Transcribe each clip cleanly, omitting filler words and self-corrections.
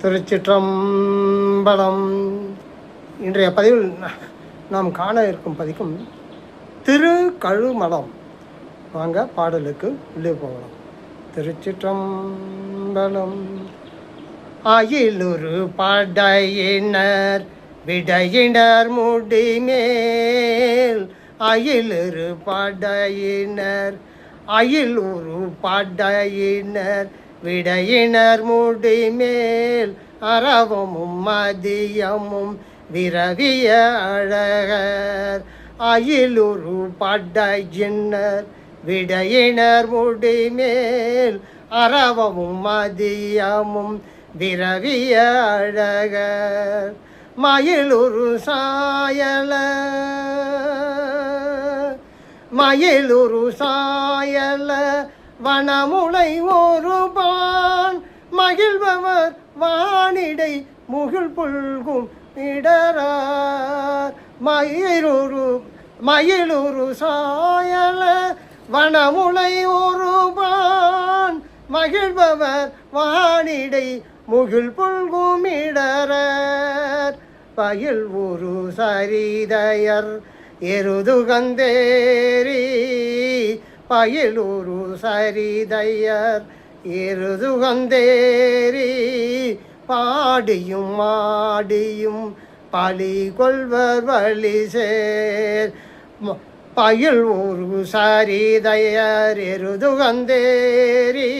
திருச்சிற்றம்பலம். இன்றைய பதிவில் நாம் காண இருக்கும் பதிக்கும் திருக்கழுமலம். வாங்க பாடலுக்கு உள்ளே போகலாம். திருச்சிற்றம்பலம். அயிலுரு படையினர் விடையினர் முடிமேல், அயிலுரு படையினர் அயிலுரு படையினர் விடையினர் முடிமேல், அறவமும் மதியமும் விரவிய அழகர். அயிலுரு படையினர் விடையினர் முடிமேல், அறவமும் மதியமும் விரவிய அழகர். மயிலுரு சாயல மயிலுரு சாயல வனமுலை ஒருபான், மகிழ்பவர் வானிடை முகில் புல்கும் இடரார். மயிலுரு சாயல வனமுலை ஒருபான், மகிழ்பவர் வானிடை முகில் புல்கும் இடரார். பயில் ஒரு சரிதையர் எருதுகந்தேரி, பயிலூரு சரிதையர் எருதுகந்தேரி, பாடியும் ஆடியும் பலி கொள்வர் வழி சேர். பயில் ஒரு சரிதையர் எருதுகந்தேரி,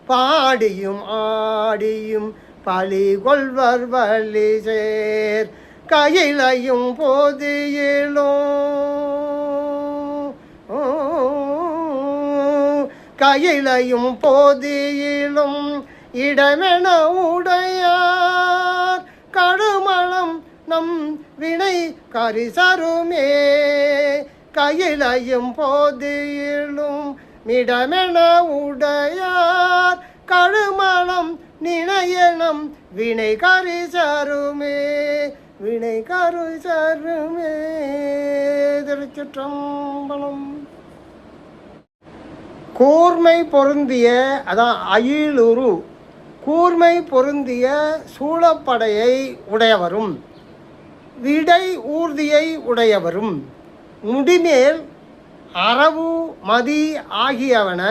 பாடியும் ஆடியும் பலி கொள்வர் வழி சேர். கையிலையும் போதியிலும் கையிலையும் போதியிலும் இடமென உடையார், கடுமணம் நம் வினை கரிசருமே. கையிலையும் போதியிலும் இடமென உடையார், கடுமணம் நினையனம் வினை கரிசருமே, வினை கரிசருமே. திருச்சிற்றம்பலம். கூர்மை பொருந்திய, அதான் அயிலுரு, கூர்மை பொருந்திய சூழப்படையை உடையவரும் விடை ஊர்தியை உடையவரும், முடிமேல் அரவு மதி ஆகியவன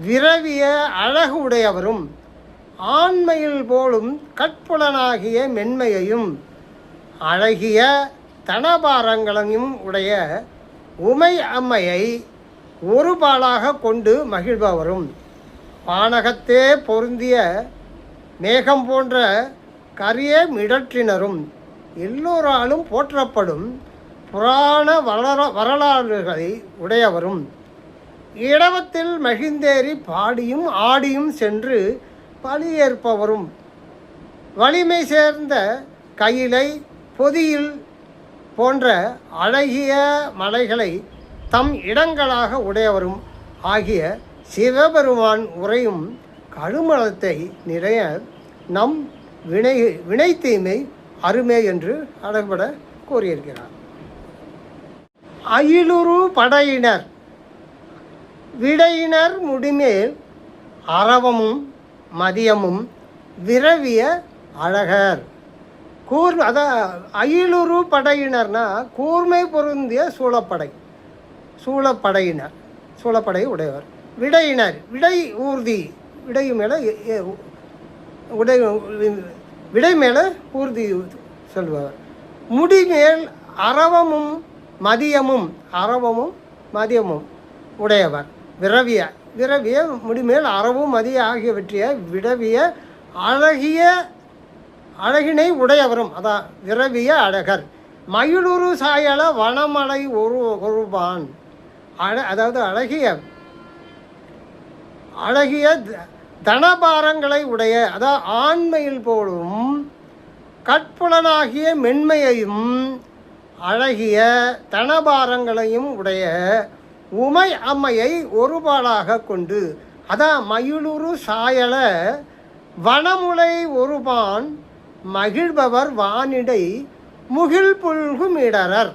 விரவிய அழகு உடையவரும், ஆண்மையில் போலும் கட்புலனாகிய மென்மையையும் அழகிய தனபாரங்களையும் உடைய உமை அம்மையை ஒரு பாலாக கொண்டு மகிழ்பவரும், வானகத்தே பொருந்திய மேகம் போன்ற கரிய மிடற்றினரும், எல்லோராலும் போற்றப்படும் புராண வரலாறுகளை உடையவரும், இடவத்தில் மகிழ்ந்தேறி பாடியும் ஆடியும் சென்று பலியேற்பவரும், வலிமை சேர்ந்த கையிலை பொதியில் போன்ற அழகிய மலைகளை தம் இடங்களாக உடையவரும் ஆகிய சிவபெருமான் உரையும் கழுமலத்தை நிறைய நம் வினை தீமை அருமே என்று அழகுபட கூறியிருக்கிறார். அயிலுரு படையினர் விடையினர் முடிமேல், அரவமும் மதியமும் விரவிய அழகர். அயிலுரு படையினர்னா கூர்மை பொருந்திய சூழப்படையினர், சூழப்படை உடையவர். விடையினர் விடை ஊர்தி, விடை மேலே ஊர்தி சொல்பவர். முடிமேல் அரவமும் மதியமும் உடையவர். விரவிய முடிமேல் அரவும் மதிய ஆகியவற்றைய விடவிய அழகினை உடையவரும், அதான் விரவிய அழகர். மயிலுரு சாயல வனமலை ஒருபான், அதாவது அழகிய தனபாரங்களை உடைய, அதாவது ஆண்மையில் போலும் கட்புலனாகிய மென்மையையும் அழகிய தனபாரங்களையும் உடைய உமை அம்மையை ஒருபாலாக கொண்டு, அதான் மயிலுரு சாயல வனமுலை ஒருபான், மகிழ்பவர் வானிடை முகில் புல்கும் இடரர்.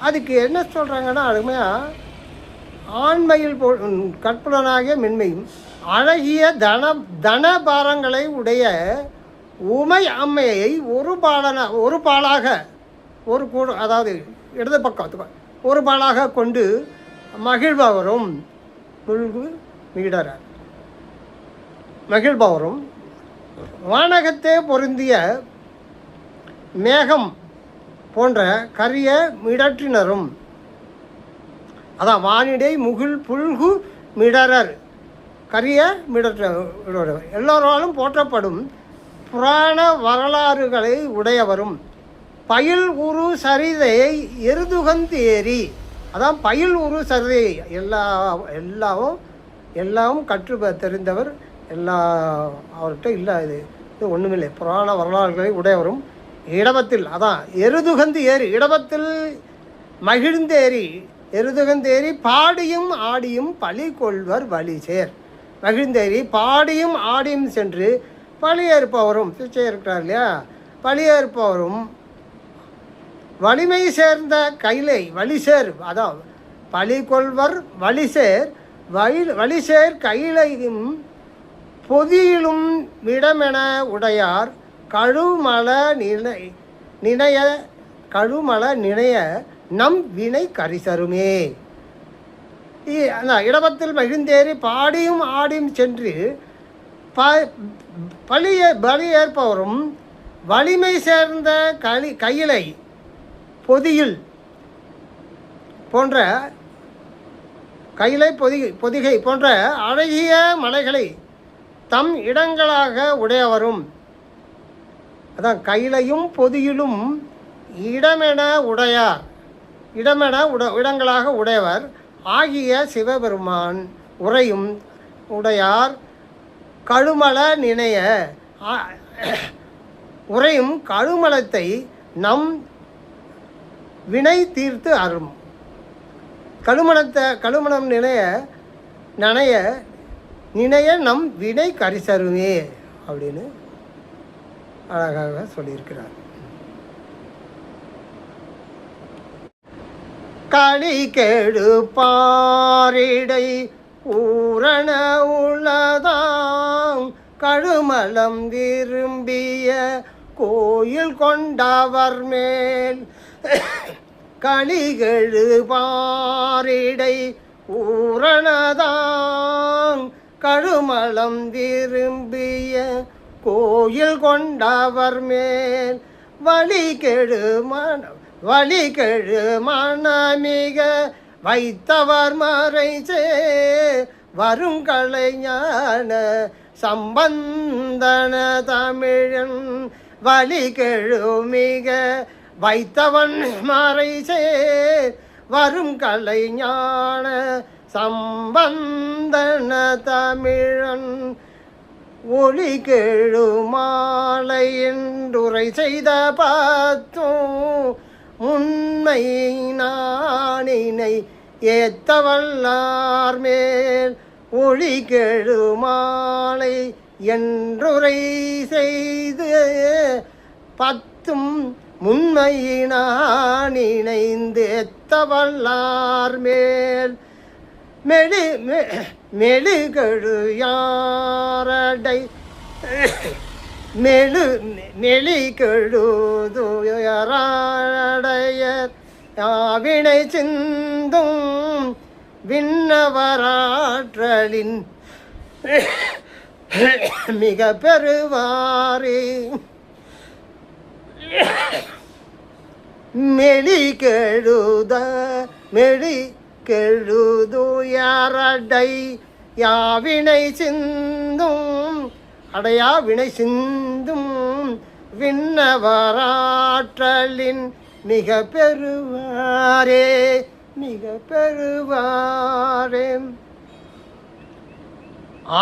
அதுக்கு என்ன சொல்கிறாங்கன்னா, அருமையாக ஆண்மையில் கற்புலனாகிய மென்மையும் அழகிய தனபாரங்களை உடைய உமை அம்மையை ஒரு பாலாக அதாவது இடது பக்கம் ஒரு பாலாக கொண்டு மகிழ்பவரும் மகிழ்பவரும் வானகத்தே பொருந்திய மேகம் போன்ற கரிய மிடற்றினரும், அதான் வானிடை முகில் புல்கு மிடரர் கரிய மிடற்றவர் எல்லோராலும் போற்றப்படும் புராண வரலாறுகளை உடையவரும் பயில் உரு சரிதையை எருதுகந்தேரி, அதான் பயில் உரு சரிதை எல்லாவும் கற்று தெரிந்தவர், அவர்கிட்ட இல்லை இது ஒன்றுமில்லை. புராண வரலாறுகளை உடையவரும் இடபத்தில், அதான் எருதுகந்து ஏறி இடபத்தில் மகிழ்ந்தேறி எருதுகந்தேரி பாடியும் ஆடியும் பழி கொள்வர் வழி சேர். மகிழ்ந்தேரி பாடியும் ஆடியும் சென்று பழியேற்பவரும் இருக்கிறார் இல்லையா, பழியேற்பவரும் வலிமை சேர்ந்த கைலை வழிசேர், அதான் பழி கொள்வர் வழிசேர் கையிலையும் பொதியிலும் விடமென உடையார் கழுமல நினைய நம் வினை கரிசருமே. இடபத்தில் மகிழ்ந்தேறி பாடியும் ஆடியும் சென்று பலியேற்பவரும் வலிமை சேர்ந்த கையிலை பொதியில் போன்ற பொதிகை போன்ற அழகிய மலைகளை தம் இடங்களாக உடையவரும், அதான் கையிலையும் பொதியிலும் இடங்களாக உடையவர் ஆகிய சிவபெருமான் உரையும் உடையார் கழுமல நினைய உரையும் கழுமலத்தை நம் வினை தீர்த்து அரும். கழுமலம் நினைய நம் வினை கரிசருமே அப்படின்னு அழகாக சொல்லியிருக்கிறார். களி கெடு பாரிடை ஊரண உள்ளதாம் கழுமலம் விரும்பிய கோயில் கொண்டவர் மேல் களிகெழு பாரிடை ஊரணதாம் கழுமலம் விரும்பிய கோயில் கொண்டவர் மேல் வழிகெழு மனமிக வைத்தவர் மறைச்சே வருங்கலைஞான சம்பந்தன தமிழன் வழிகெழு மிக வைத்தவன் மறைச்சே வரும் கலைஞான சம்பந்தன தமிழன் ஒளி கெழு மாலை என்றுரை செய்த பத்தும் உண்மை நானினை ஏத்தவல்லார் மேல் ஒளி கெழு மாலை என்றுரை செய்து பத்தும் முன்மையினான் இணைந்து எத்தவல்லார் மேல் மெழுகழு யாரடை மெழுகழுதுயராடையர் வினை சிந்தும் விண்ணவராற்றலின் மிக பெறுவாரே மெழிகெழுதுயரடை யாவினை சிந்தும் அடையா வினை சிந்தும் விண்ணவராற்றலின் மிக பெறுவாரே.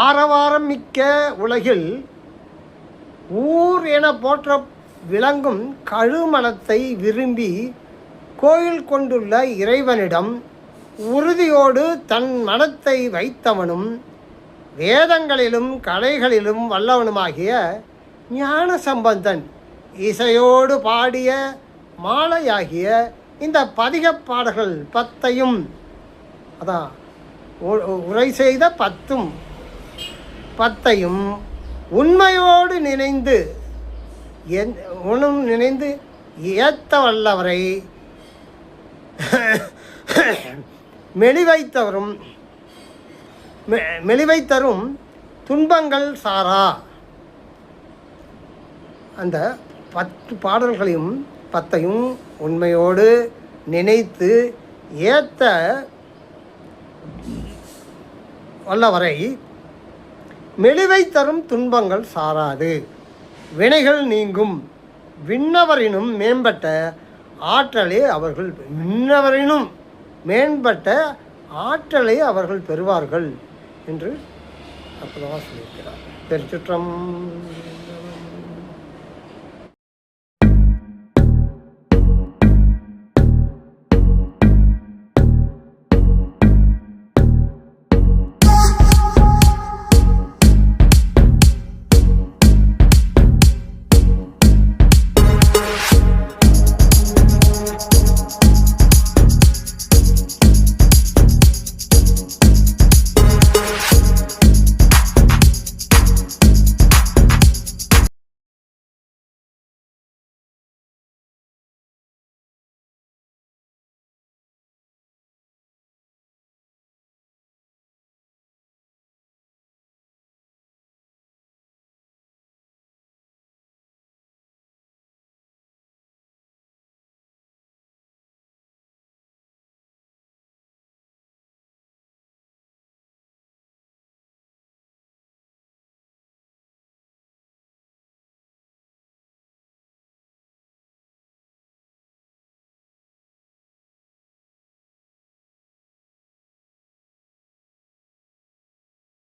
ஆரவாரம் மிக்க உலகில் ஊர் என போற்ற விளங்கும் கழுமலத்தை விரும்பி கோயில் கொண்டுள்ள இறைவனிடம் உறுதியோடு தன் மனத்தை வைத்தவனும் வேதங்களிலும் கலைகளிலும் வல்லவனுமாகிய ஞான சம்பந்தன் இசையோடு பாடிய மாலையாகிய இந்த பதிகப் பாடல்கள் 10ஐயும், அதான் உரை செய்த பத்தையும் உண்மையோடு நினைந்து நினைந்து ஏத்த வல்லவரை மெலிவைத்தரும் துன்பங்கள் சாரா. அந்த 10 பாடல்களையும் 10ஐயும் உண்மையோடு நினைத்து ஏத்த வல்லவரை மெலிவை தரும் துன்பங்கள் சாராது. வினைகள் நீங்கும். விண்ணவரினும் மேம்பட்ட ஆற்றலை அவர்கள் பெறுவார்கள் என்று அற்புதமாக சொல்லியிருக்கிறார். திருச்சிற்றம்பலம்.